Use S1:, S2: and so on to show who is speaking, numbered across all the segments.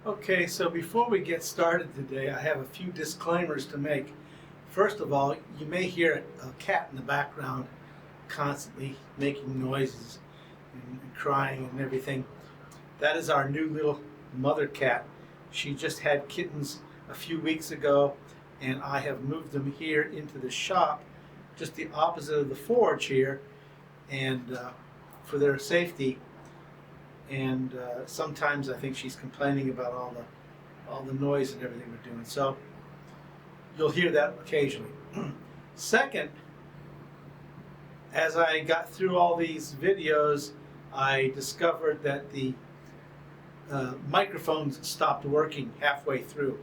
S1: Okay, so before we get started today, I have a few disclaimers to make. First of all, you may hear a cat in the background constantly making noises and crying and everything. That is our new little mother cat. She just had kittens a few weeks ago, and I have moved them here into the shop, just the opposite of the forge here, and for their safety. And sometimes I think she's complaining about all the noise and everything we're doing. So you'll hear that occasionally. Second, as I got through all these videos, I discovered that the microphones stopped working halfway through.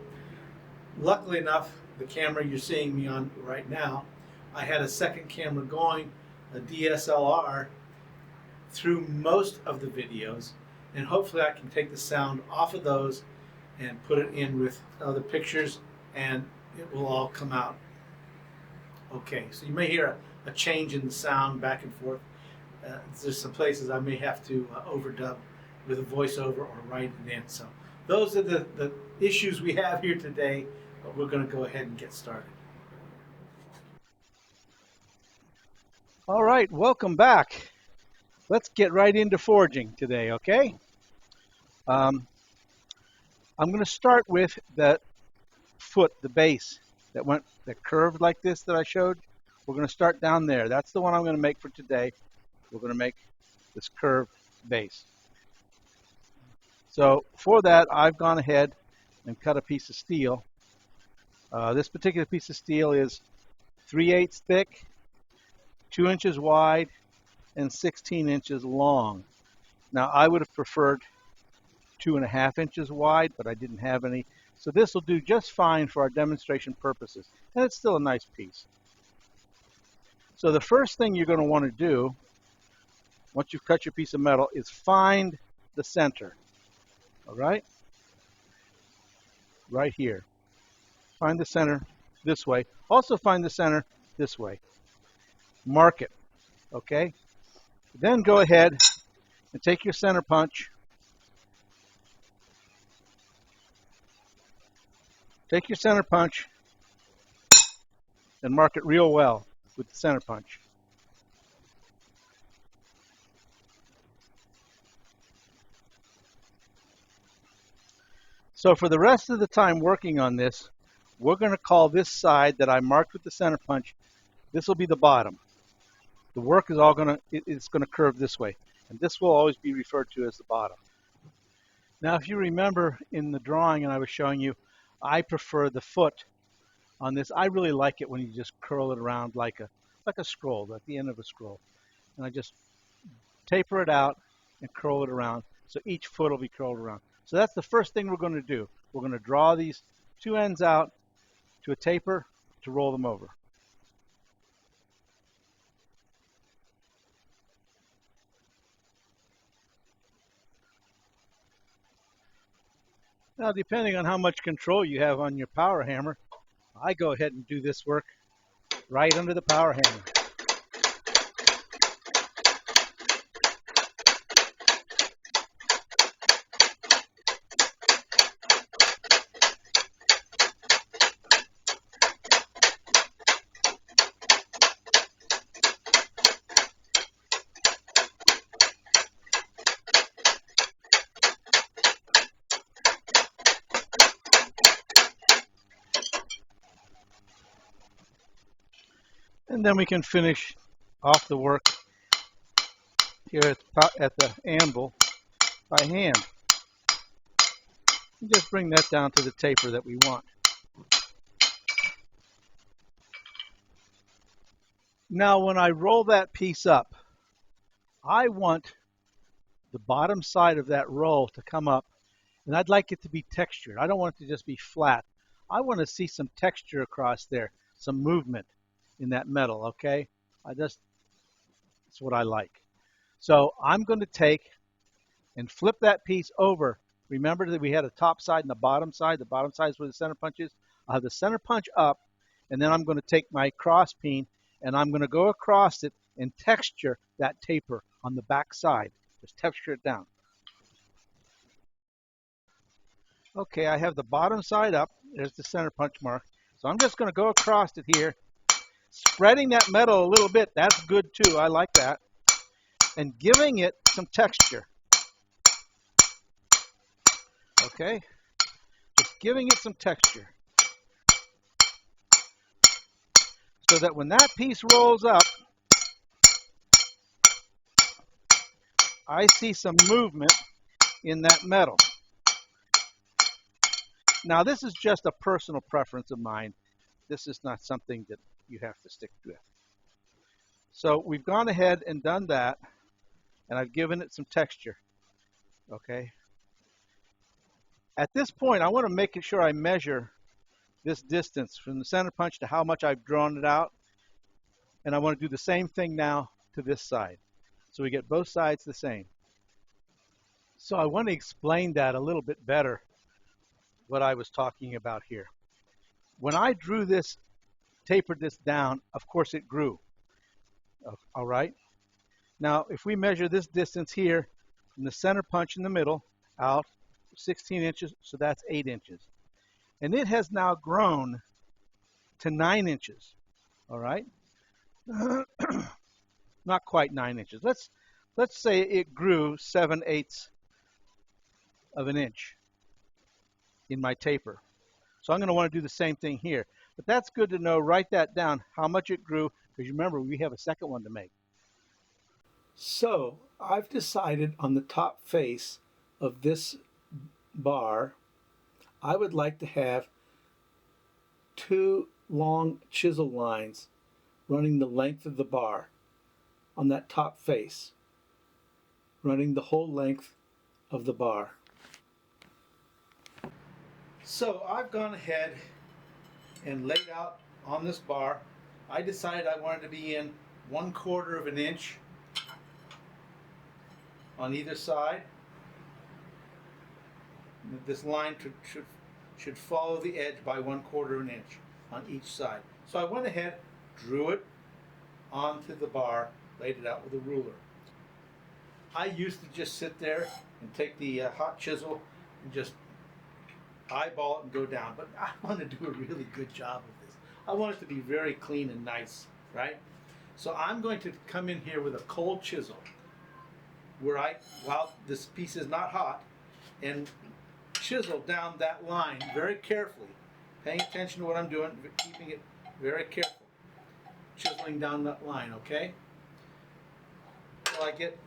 S1: Luckily enough, the camera you're seeing me on right now, I had a second camera going, a DSLR, through most of the videos, and hopefully I can take the sound off of those and put it in with other pictures, and it will all come out okay. So you may hear a change in the sound back and forth. There's some places I may have to overdub with a voiceover or write it in. So those are the issues we have here today, but we're going to go ahead and get started.
S2: All right, welcome back. Let's get right into forging today, okay? I'm going to start with that foot, the base that curved like this that I showed. We're going to start down there. That's the one I'm going to make for today. We're going to make this curved base. So for that, I've gone ahead and cut a piece of steel. This particular piece of steel is 3/8 thick, 2 inches wide, and 16 inches long. Now I would have preferred 2.5 inches wide, but I didn't have any. So this will do just fine for our demonstration purposes. And it's still a nice piece. So the first thing you're going to want to do, once you've cut your piece of metal, is find the center. All right? Right here. Find the center this way. Also find the center this way. Mark it. Okay? Then go ahead and take your center punch. Take your center punch and mark it real well with the center punch. So for the rest of the time working on this, we're going to call this side that I marked with the center punch, this will be the bottom. The work is all it's going to curve this way, and this will always be referred to as the bottom. Now, if you remember in the drawing and I was showing you, I prefer the foot on this. I really like it when you just curl it around like a scroll, at the end of a scroll. And I just taper it out and curl it around, so each foot will be curled around. So that's the first thing we're going to do. We're going to draw these two ends out to a taper to roll them over. Now, depending on how much control you have on your power hammer, I go ahead and do this work right under the power hammer. And then we can finish off the work here at the anvil by hand. And just bring that down to the taper that we want. Now when I roll that piece up, I want the bottom side of that roll to come up, and I'd like it to be textured. I don't want it to just be flat. I want to see some texture across there, some movement in that metal, okay? That's what I like. So I'm going to take and flip that piece over. Remember that we had a top side and a bottom side. The bottom side is where the center punch is. I'll have the center punch up, and then I'm going to take my cross peen and I'm going to go across it and texture that taper on the back side. Just texture it down. Okay, I have the bottom side up. There's the center punch mark. So I'm just going to go across it here, spreading that metal a little bit. That's good too. I like that. And giving it some texture. Okay, just giving it some texture. So that when that piece rolls up, I see some movement in that metal. Now, this is just a personal preference of mine. This is not something that you have to stick with. So we've gone ahead and done that, and I've given it some texture. Okay. At this point, I want to make sure I measure this distance from the center punch to how much I've drawn it out, and I want to do the same thing now to this side. So we get both sides the same. So I want to explain that a little bit better, what I was talking about here. When I drew this, tapered this down, of course it grew. All right. Now, if we measure this distance here from the center punch in the middle out 16 inches, so that's 8 inches. And it has now grown to 9 inches. All right. Not quite 9 inches. Let's say it grew 7/8 of an inch in my taper. So I'm going to want to do the same thing here. But that's good to know. Write that down, how much it grew, because remember, we have a second one to make.
S1: So I've decided on the top face of this bar, I would like to have two long chisel lines running the length of the bar on that top face, running the whole length of the bar. So I've gone ahead and laid out on this bar. I decided I wanted to be in 1/4 of an inch on either side. This line should follow the edge by 1/4 of an inch on each side. So I went ahead, drew it onto the bar, laid it out with a ruler. I used to just sit there and take the hot chisel and just eyeball it and go down, but I want to do a really good job of this. I want it to be very clean and nice, right? So I'm going to come in here with a cold chisel while this piece is not hot, and chisel down that line very carefully, paying attention to what I'm doing, keeping it very careful, chiseling down that line, okay? So I get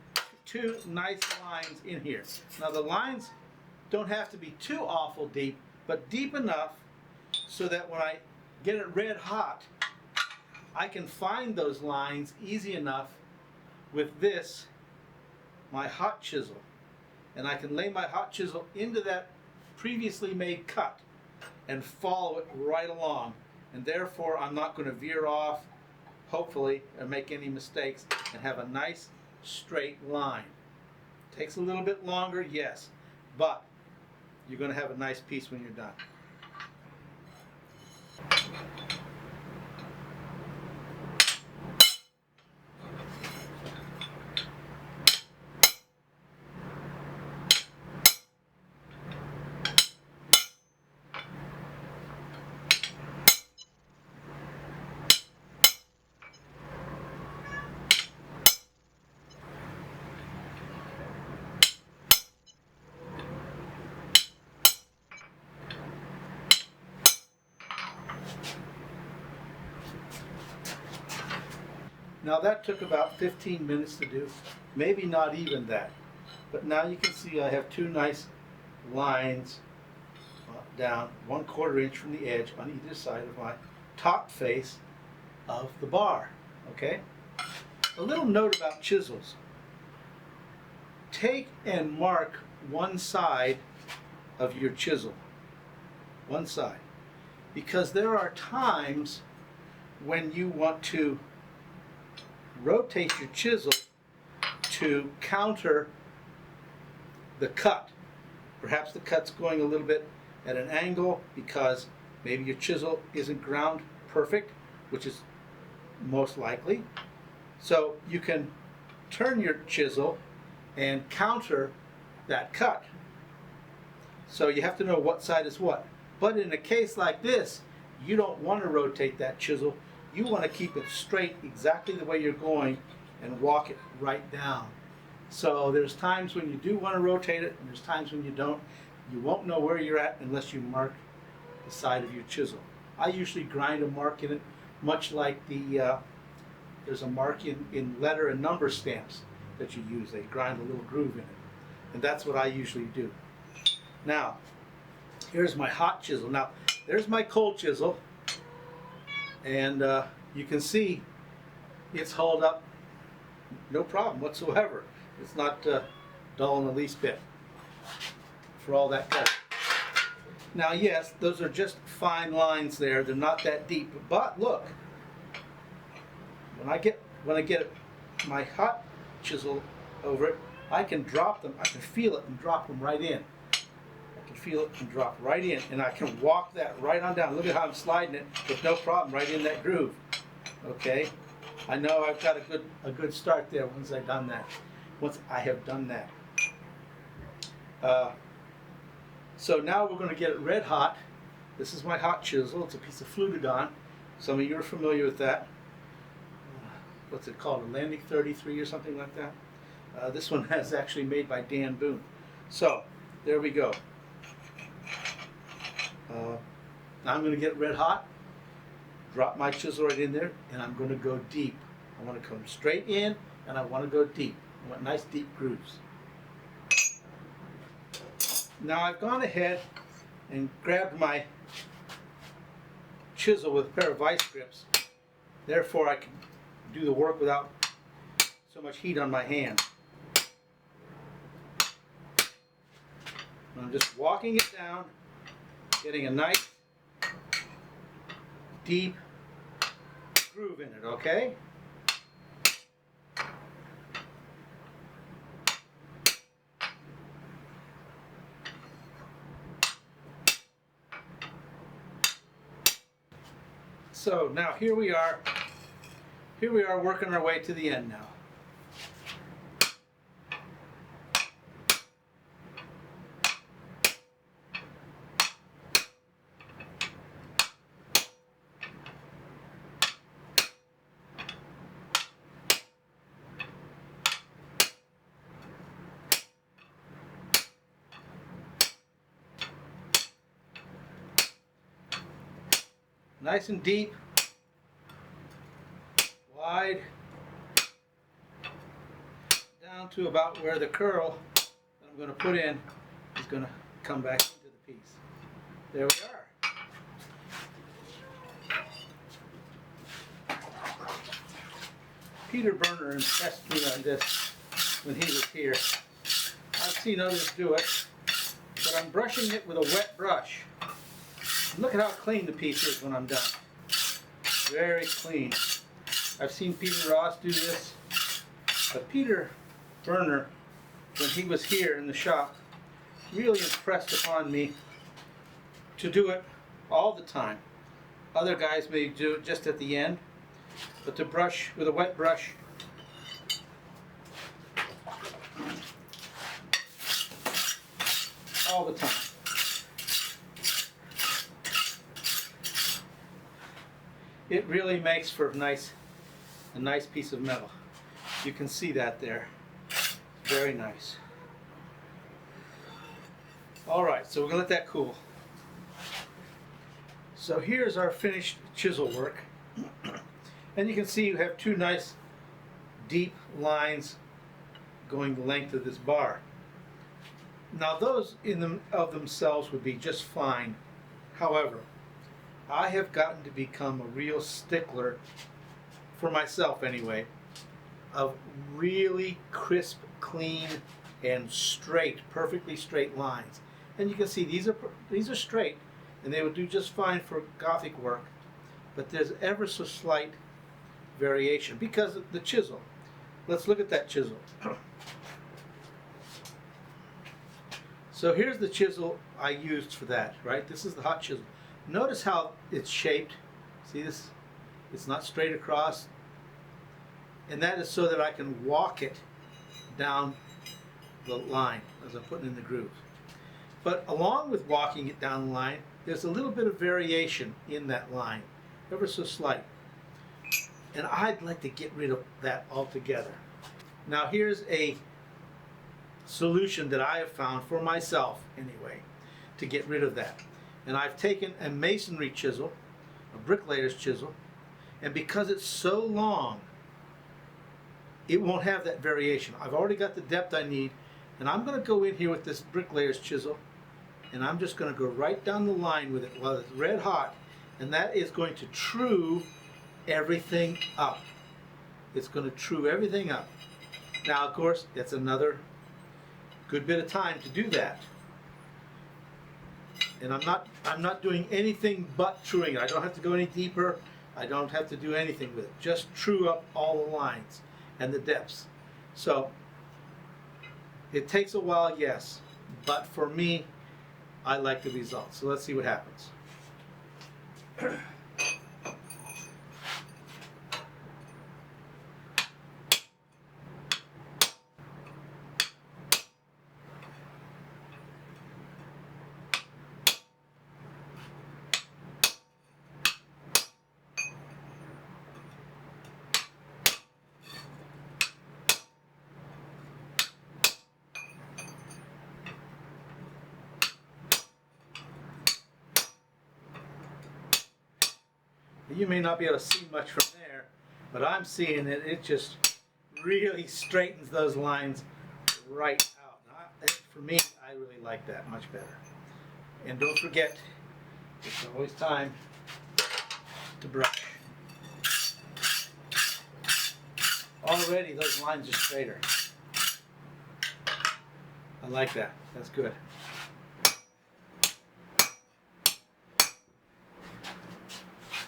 S1: two nice lines in here. Now the lines don't have to be too awful deep, but deep enough so that when I get it red hot, I can find those lines easy enough with this, my hot chisel. And I can lay my hot chisel into that previously made cut and follow it right along. And therefore I'm not going to veer off, hopefully, or make any mistakes, and have a nice straight line. Takes a little bit longer, yes, but you're going to have a nice piece when you're done. Now that took about 15 minutes to do, maybe not even that. But now you can see I have two nice lines down 1/4 inch from the edge on either side of my top face of the bar, okay? A little note about chisels. Take and mark one side of your chisel, one side, because there are times when you want to rotate your chisel to counter the cut. Perhaps the cut's going a little bit at an angle because maybe your chisel isn't ground perfect, which is most likely. So you can turn your chisel and counter that cut. So you have to know what side is what. But in a case like this, you don't want to rotate that chisel. You want to keep it straight exactly the way you're going and walk it right down. So there's times when you do want to rotate it, and there's times when you don't. You won't know where you're at unless you mark the side of your chisel. I usually grind a mark in it, much like there's a mark in letter and number stamps that you use. They grind a little groove in it. And that's what I usually do. Now, here's my hot chisel. Now, there's my cold chisel. And you can see it's hauled up no problem whatsoever. It's not dull in the least bit for all that cut. Now, yes, those are just fine lines there. They're not that deep. But look, when I get my hot chisel over it, I can drop them. I can feel it and drop them right in. I can feel it and drop right in, and I can walk that right on down. Look at how I'm sliding it with no problem right in that groove. Okay, I know I've got a good start there once I've done that. Once I have done that. So now we're going to get it red hot. This is my hot chisel. It's a piece of Flutagon. Some of you are familiar with that. What's it called? A Landing 33 or something like that. This one is actually made by Dan Boone. So there we go. Now I'm going to get it red hot. Drop my chisel right in there, and I'm going to go deep. I want to come straight in, and I want to go deep. I want nice deep grooves. Now I've gone ahead and grabbed my chisel with a pair of vice grips. Therefore, I can do the work without so much heat on my hand. I'm just walking it down, getting a nice deep groove in it, okay? So now here we are working our way to the end now. Nice and deep, wide, down to about where the curl that I'm going to put in is going to come back into the piece. There we are. Peter Berner impressed me on this when he was here. I've seen others do it, but I'm brushing it with a wet brush. Look at how clean the piece is when I'm done. Very clean. I've seen Peter Ross do this, but Peter Berner, when he was here in the shop, really impressed upon me to do it all the time. Other guys may do it just at the end, but to brush with a wet brush all the time. It really makes for a nice piece of metal. You can see that there. Very nice. Alright, so we're going to let that cool. So here's our finished chisel work. And you can see you have two nice deep lines going the length of this bar. Now those of themselves would be just fine. However, I have gotten to become a real stickler, for myself anyway, of really crisp, clean, and straight, perfectly straight lines. And you can see these are straight, and they would do just fine for Gothic work. But there's ever so slight variation because of the chisel. Let's look at that chisel. So here's the chisel I used for that, right? This is the hot chisel. Notice how it's shaped. See this? It's not straight across. And that is so that I can walk it down the line as I'm putting in the groove. But along with walking it down the line, there's a little bit of variation in that line, ever so slight. And I'd like to get rid of that altogether. Now here's a solution that I have found for myself anyway, to get rid of that. And I've taken a masonry chisel, a bricklayer's chisel, and because it's so long, it won't have that variation. I've already got the depth I need, and I'm going to go in here with this bricklayer's chisel, and I'm just going to go right down the line with it while it's red hot, and that is going to true everything up. It's going to true everything up. Now, of course, it's another good bit of time to do that. And I'm not doing anything but truing it. I don't have to go any deeper. I don't have to do anything with it. Just true up all the lines and the depths. So it takes a while, yes, but for me, I like the results. So let's see what happens. You may not be able to see much from there, but I'm seeing it. It just really straightens those lines right out. For me, I really like that much better. And don't forget, it's always time to brush. Already those lines are straighter. I like that. That's good.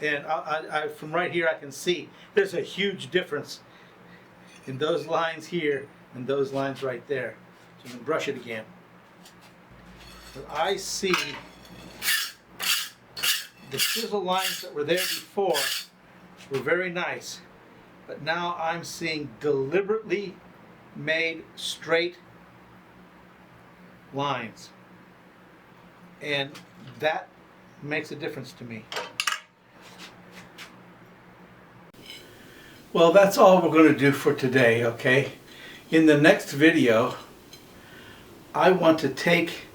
S1: And from right here I can see there's a huge difference in those lines here and those lines right there. So I'm going to brush it again. But I see the chisel lines that were there before were very nice, but now I'm seeing deliberately made straight lines, and that makes a difference to me. Well, that's all we're going to do for today, okay? In the next video, I want to take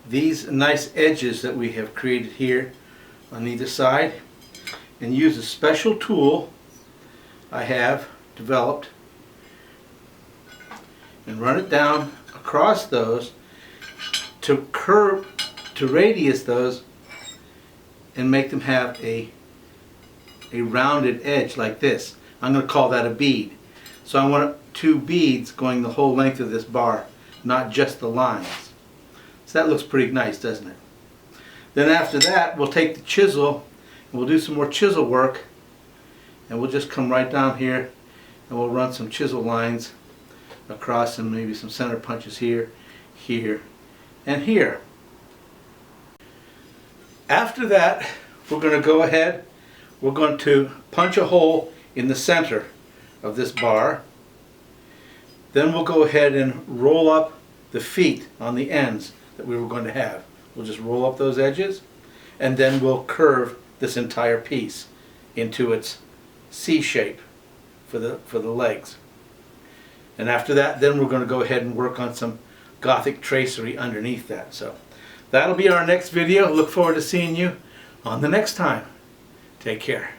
S1: these nice edges that we have created here on either side and use a special tool I have developed and run it down across those to curve, to radius those and make them have a rounded edge like this. I'm going to call that a bead. So I want two beads going the whole length of this bar, not just the lines. So that looks pretty nice, doesn't it? Then after that, we'll take the chisel and we'll do some more chisel work, and we'll just come right down here and we'll run some chisel lines across and maybe some center punches here, here, and here. After that, we're going to go ahead, we're going to punch a hole in the center of this bar. Then we'll go ahead and roll up the feet on the ends that we were going to have. We'll just roll up those edges, and then we'll curve this entire piece into its C shape for the legs. And after that, then we're going to go ahead and work on some Gothic tracery underneath that. So that'll be our next video. Look forward to seeing you on the next time. Take care.